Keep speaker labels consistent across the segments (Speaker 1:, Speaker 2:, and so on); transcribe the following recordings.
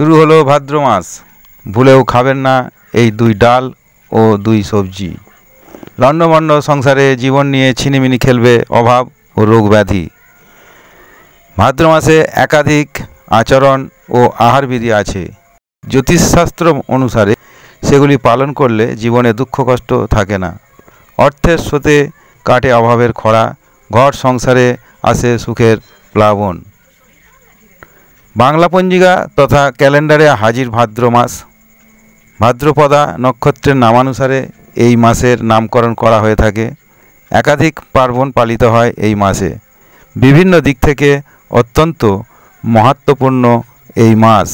Speaker 1: শুরু হলো ভাদ্র মাস, ভুলেও খাবেন না এই দুই ডাল ও দুই সবজি। লণ্ডভণ্ড সংসারে জীবন নিয়ে ছিনিমিনি খেলবে অভাব ও রোগ ব্যাধি। ভাদ্র মাসে একাধিক আচরণ ও আহারবিধি আছে। জ্যোতিষশাস্ত্র অনুসারে সেগুলি পালন করলে জীবনে দুঃখ কষ্ট থাকে না। অর্থের স্রোতে কাটে অভাবের খরা, ঘর সংসারে আসে সুখের প্লাবন। বাংলা পঞ্জিকা তথা ক্যালেন্ডারে হাজির ভাদ্র মাস। ভাদ্রপদা নক্ষত্রের নামানুসারে এই মাসের নামকরণ করা হয়ে থাকে। একাধিক পার্বণ পালিত হয় এই মাসে। বিভিন্ন দিক থেকে অত্যন্ত মহত্বপূর্ণ এই মাস।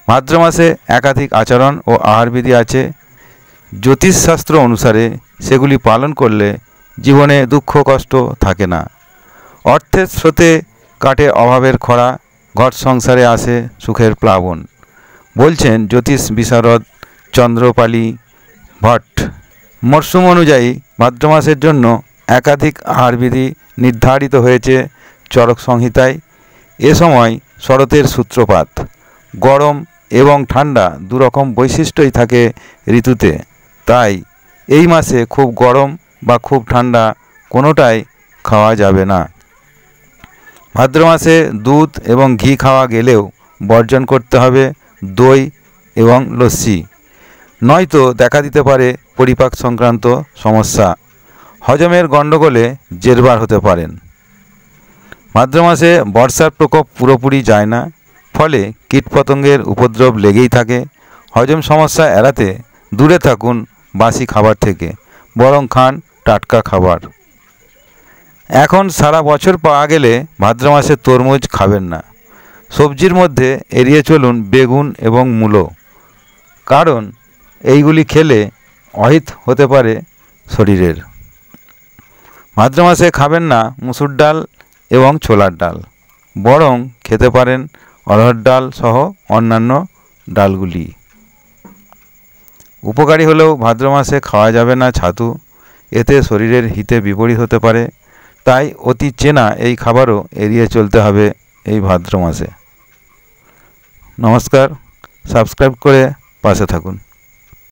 Speaker 1: ভাদ্র মাসে একাধিক আচরণ ও আহারবিধি আছে। জ্যোতিষশাস্ত্র অনুসারে সেগুলি পালন করলে জীবনে দুঃখ কষ্ট থাকে না। অর্থের স্রোতে কাটে অভাবের খরা, ঘর সংসারে আসে সুখের প্লাবন, বলছেন জ্যোতিষ বিশারদ চন্দ্রপালি ভট্ট। মরশুম অনুযায়ী ভাদ্র মাসের জন্য একাধিক আহারবিধি নির্ধারিত হয়েছে চরক সংহিতায়। এ সময় শরতের সূত্রপাত। গরম এবং ঠান্ডা দুরকম বৈশিষ্ট্যই থাকে ঋতুতে, তাই এই মাসে খুব গরম বা খুব ঠান্ডা কোনোটাই খাওয়া যাবে না। ভাদ্র মাসে দুধ এবং ঘি খাওয়া গেলেও বর্জন করতে হবে দই এবং লস্যি, নয়তো দেখা দিতে পারে পরিপাক সংক্রান্ত সমস্যা। হজমের গণ্ডগোলে জেরবার হতে পারেন। ভাদ্র মাসে বর্ষার প্রকোপ পুরোপুরি যায় না, ফলে কীটপতঙ্গের উপদ্রব লেগেই থাকে। হজম সমস্যা এড়াতে দূরে থাকুন বাসি খাবার থেকে, বরং খান টাটকা খাবার। এখন সারা বছর পাওয়া গেলে ভাদ্র মাসে তরমুজ খাবেন না। সবজির মধ্যে এড়িয়ে চলুন বেগুন এবং মূলো, কারণ এইগুলি খেলে অহিত হতে পারে শরীরের। ভাদ্র মাসে খাবেন না মুসুর ডাল এবং ছোলার ডাল, বরং খেতে পারেন অড়হর ডাল সহ অন্যান্য ডালগুলি। উপকারী হলেও ভাদ্র মাসে খাওয়া যাবে না ছাতু, এতে শরীরের হিতে বিপরীত হতে পারে। তাই অতি চেনা এই খাবারও এড়িয়ে চলতে হবে এই ভাদ্র মাসে। নমস্কার, সাবস্ক্রাইব করে পাশে থাকুন।